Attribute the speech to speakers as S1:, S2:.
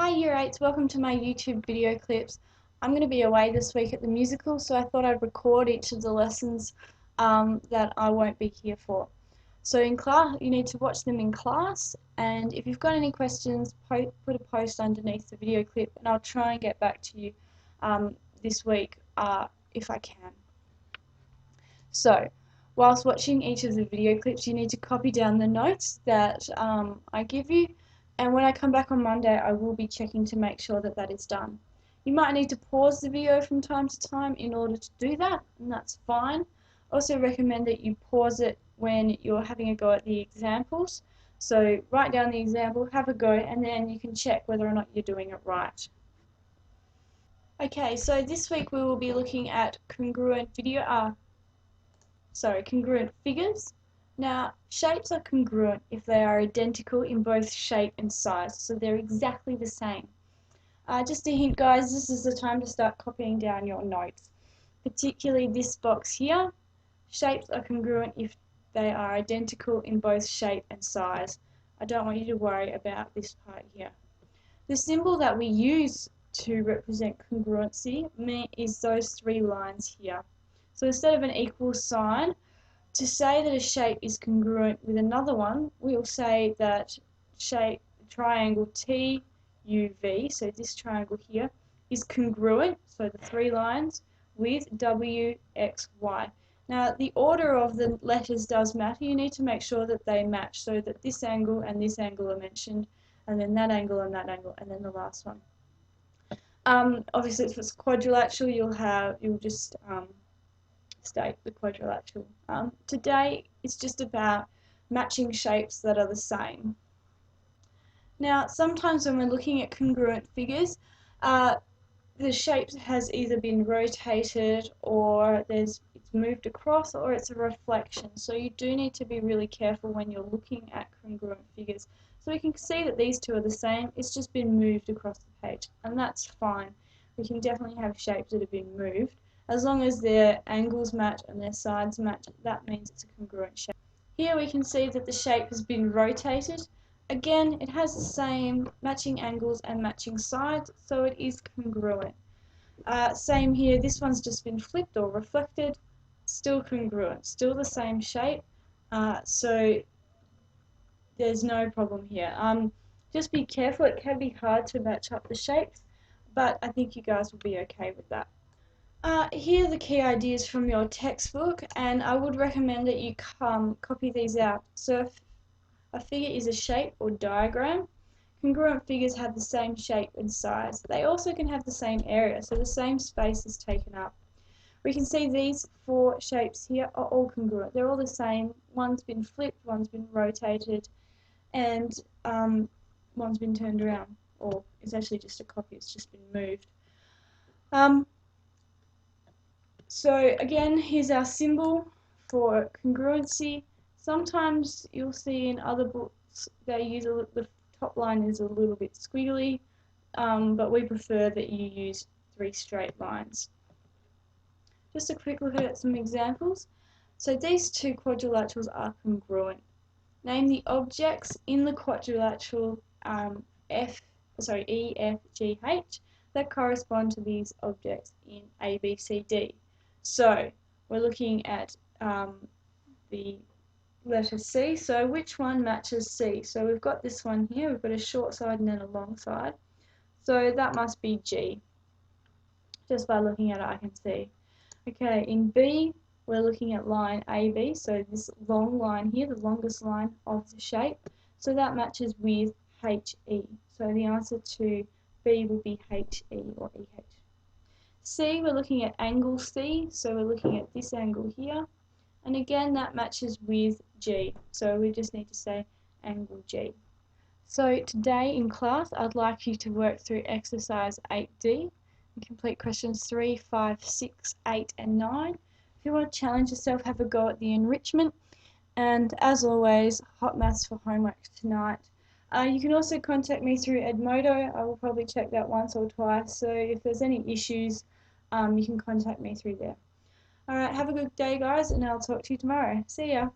S1: Hi Year 8s, welcome to my YouTube video clips. I'm going to be away this week at the musical, so I thought I'd record each of the lessons that I won't be here for. So in class, you need to watch them in class, and if you've got any questions, put a post underneath the video clip and I'll try and get back to you this week if I can. So, whilst watching each of the video clips, you need to copy down the notes that I give you, and when I come back on Monday, I will be checking to make sure that that is done. You might need to pause the video from time to time in order to do that, and that's fine. Also recommend that you pause it when you're having a go at the examples. So write down the example, have a go, and then you can check whether or not you're doing it right. Okay, so this week we will be looking at congruent figures. Now, shapes are congruent if they are identical in both shape and size, so they're exactly the same. Just a hint, guys, this is the time to start copying down your notes, particularly this box here. Shapes are congruent if they are identical in both shape and size. I don't want you to worry about this part here. The symbol that we use to represent congruency is those three lines here. So instead of an equal sign, to say that a shape is congruent with another one, we will say that triangle TUV, so this triangle here, is congruent, so the three lines, with WXY. Now, the order of the letters does matter. You need to make sure that they match, so that this angle and this angle are mentioned, and then that angle and that angle, and then the last one. Obviously, if it's quadrilateral, you'll just state the quadrilateral. Today, it's just about matching shapes that are the same. Now, sometimes when we're looking at congruent figures, the shape has either been rotated or it's moved across, or it's a reflection. So you do need to be really careful when you're looking at congruent figures. So we can see that these two are the same, it's just been moved across the page, and that's fine. We can definitely have shapes that have been moved. As long as their angles match and their sides match, that means it's a congruent shape. Here we can see that the shape has been rotated. Again, it has the same matching angles and matching sides, so it is congruent. Same here, this one's just been flipped or reflected, still congruent, still the same shape, so there's no problem here. Just be careful, it can be hard to match up the shapes, but I think you guys will be okay with that. Here are the key ideas from your textbook, and I would recommend that you copy these out. So if a figure is a shape or diagram, congruent figures have the same shape and size. They also can have the same area, so the same space is taken up. We can see these four shapes here are all congruent. They're all the same. One's been flipped, one's been rotated, and one's been turned around, or it's actually just a copy, it's just been moved. So again, here's our symbol for congruency. Sometimes you'll see in other books they use the top line is a little bit squiggly, but we prefer that you use three straight lines. Just a quick look at some examples. So these two quadrilaterals are congruent. Name the objects in the quadrilateral E, F, G, H that correspond to these objects in A, B, C, D. So we're looking at the letter C, so which one matches C? So we've got this one here, we've got a short side and then a long side, so that must be G. Just by looking at it I can see. Okay, in B we're looking at line AB, so this long line here, the longest line of the shape, so that matches with HE. So the answer to B would be HE or EH. C, we're looking at angle C, so we're looking at this angle here, and again that matches with G, so we just need to say angle G. So today in class I'd like you to work through exercise 8D and complete questions 3, 5, 6, 8 and 9. If you want to challenge yourself, have a go at the enrichment, and as always, hot maths for homework tonight. You can also contact me through Edmodo. I will probably check that once or twice, so if there's any issues you can contact me through there. Alright, have a good day guys, and I'll talk to you tomorrow. See ya!